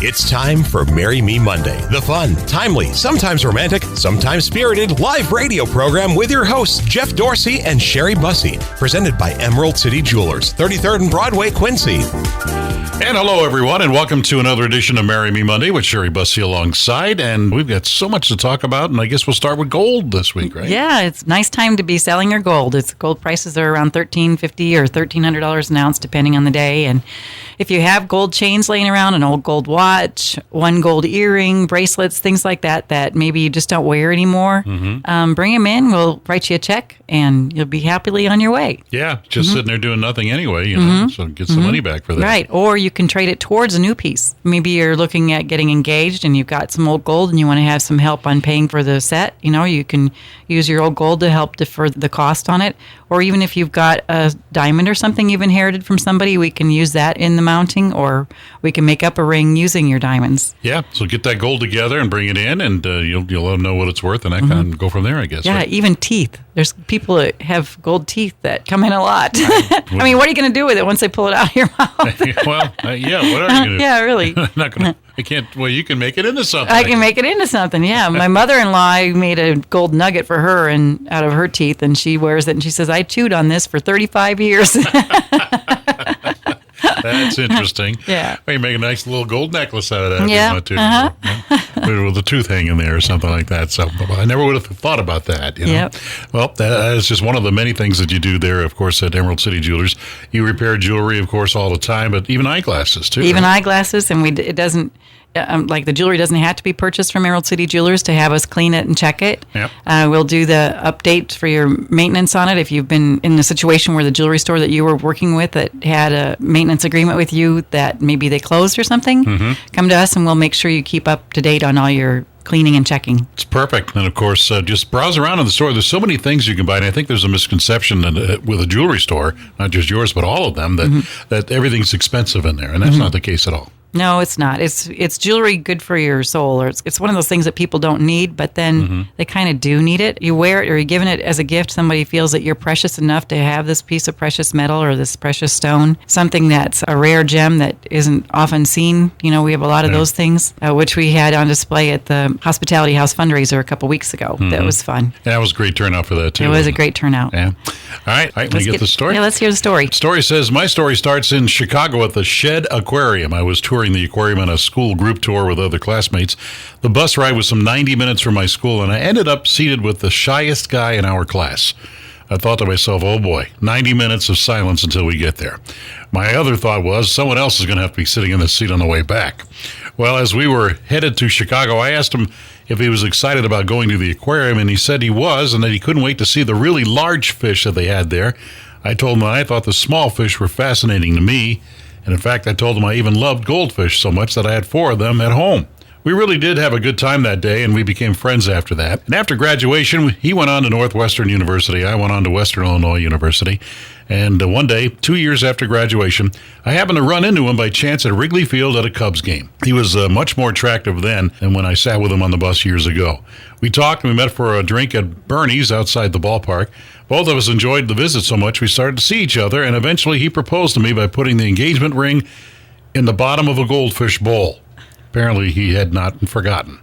It's time for Marry Me Monday, the fun, timely, sometimes romantic, sometimes spirited live radio program with your hosts Jeff Dorsey and Sherry Bussey, presented by Emerald City Jewelers, 33rd and Broadway, Quincy. And hello, everyone, and welcome to another edition of Marry Me Monday with Sherry Bussey alongside. And we've got so much to talk about, and I guess we'll start with gold this week, right? Yeah, it's a nice time to be selling your gold. Gold prices are around $1,350 or $1,300 an ounce, depending on the day. And if you have gold chains laying around, an old gold watch, one gold earring, bracelets, things like that maybe you just don't wear anymore, bring them in. We'll write you a check, and you'll be happily on your way. Yeah, just sitting there doing nothing anyway, you know, so get some money back for that. Right, or you can trade it towards a new piece. Maybe you're looking at getting engaged and you've got some old gold and you want to have some help on paying for the set. You know, you can use your old gold to help defer the cost on it. Or even if you've got a diamond or something you've inherited from somebody, we can use that in the mounting, or we can make up a ring using your diamonds. Yeah, so get that gold together and bring it in, and you'll let them know what it's worth, and that kind of go from there, I guess. Yeah, right? Even teeth. There's people that have gold teeth that come in a lot. I mean, what are you going to do with it once they pull it out of your mouth? Well, yeah, what are you going to do? Yeah, really. Not gonna. I can't. Well, you can make it into something. I can make it into something. Yeah, my mother-in-law, I made a gold nugget for her and out of her teeth, and she wears it, and she says, "I chewed on this for 35 years." That's interesting. Yeah. Well, you make a nice little gold necklace out of that. Yeah. If you want to. With a tooth hanging there or something like that. So I never would have thought about that. You know? Yep. Well, that is just one of the many things that you do there, of course, at Emerald City Jewelers. You repair jewelry, of course, all the time, but even eyeglasses, too. Even right? eyeglasses, and it doesn't, like the jewelry doesn't have to be purchased from Emerald City Jewelers to have us clean it and check it. Yep. We'll do the update for your maintenance on it. If you've been in a situation where the jewelry store that you were working with that had a maintenance agreement with you that maybe they closed or something, come to us and we'll make sure you keep up to date on all your cleaning and checking. It's perfect. And of course, just browse around in the store. There's so many things you can buy. And I think there's a misconception with a jewelry store, not just yours, but all of them, that everything's expensive in there. And that's not the case at all. No, it's not. It's jewelry good for your soul, or it's one of those things that people don't need, but then they kind of do need it. You wear it, or you're giving it as a gift. Somebody feels that you're precious enough to have this piece of precious metal or this precious stone, something that's a rare gem that isn't often seen. You know, we have a lot of those things, which we had on display at the Hospitality House fundraiser a couple weeks ago. That was fun. Yeah, that was a great turnout for that, too. It was a great turnout. Yeah. All right. Let me get the story. Yeah, let's hear the story. Story says, my story starts in Chicago at the Shed Aquarium. I was touring the aquarium on a school group tour with other classmates. The bus ride was some 90 minutes from my school, and I ended up seated with the shyest guy in our class. I thought to myself, oh boy, 90 minutes of silence until we get there. My other thought was, someone else is going to have to be sitting in the seat on the way back. Well, as we were headed to Chicago, I asked him if he was excited about going to the aquarium, and he said he was, and that he couldn't wait to see the really large fish that they had there. I told him that I thought the small fish were fascinating to me. And in fact, I told him I even loved goldfish so much that I had 4 of them at home. We really did have a good time that day, and we became friends after that. And after graduation, he went on to Northwestern University. I went on to Western Illinois University. And one day, 2 years after graduation, I happened to run into him by chance at Wrigley Field at a Cubs game. He was much more attractive then than when I sat with him on the bus years ago. We talked and we met for a drink at Bernie's outside the ballpark. Both of us enjoyed the visit so much we started to see each other, and eventually he proposed to me by putting the engagement ring in the bottom of a goldfish bowl. Apparently he had not forgotten.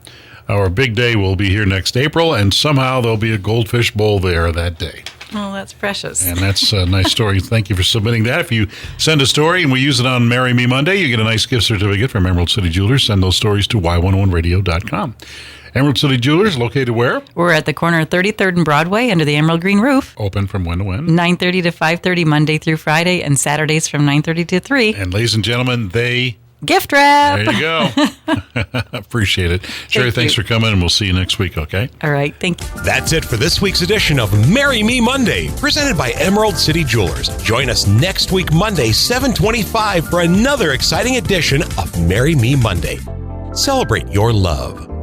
Our big day will be here next April, and somehow there'll be a goldfish bowl there that day. Oh, that's precious. And that's a nice story. Thank you for submitting that. If you send a story and we use it on Marry Me Monday, you get a nice gift certificate from Emerald City Jewelers. Send those stories to y101radio.com. Emerald City Jewelers, located where? We're at the corner of 33rd and Broadway under the Emerald Green roof. Open from when to when? 9:30 to 5:30 Monday through Friday, and Saturdays from 9:30 to 3. And ladies and gentlemen, they... Gift wrap. There you go. Appreciate it. Sherry, thanks for coming, and we'll see you next week, okay? All right. Thank you. That's it for this week's edition of Marry Me Monday, presented by Emerald City Jewelers. Join us next week, Monday, 7:25, for another exciting edition of Marry Me Monday. Celebrate your love.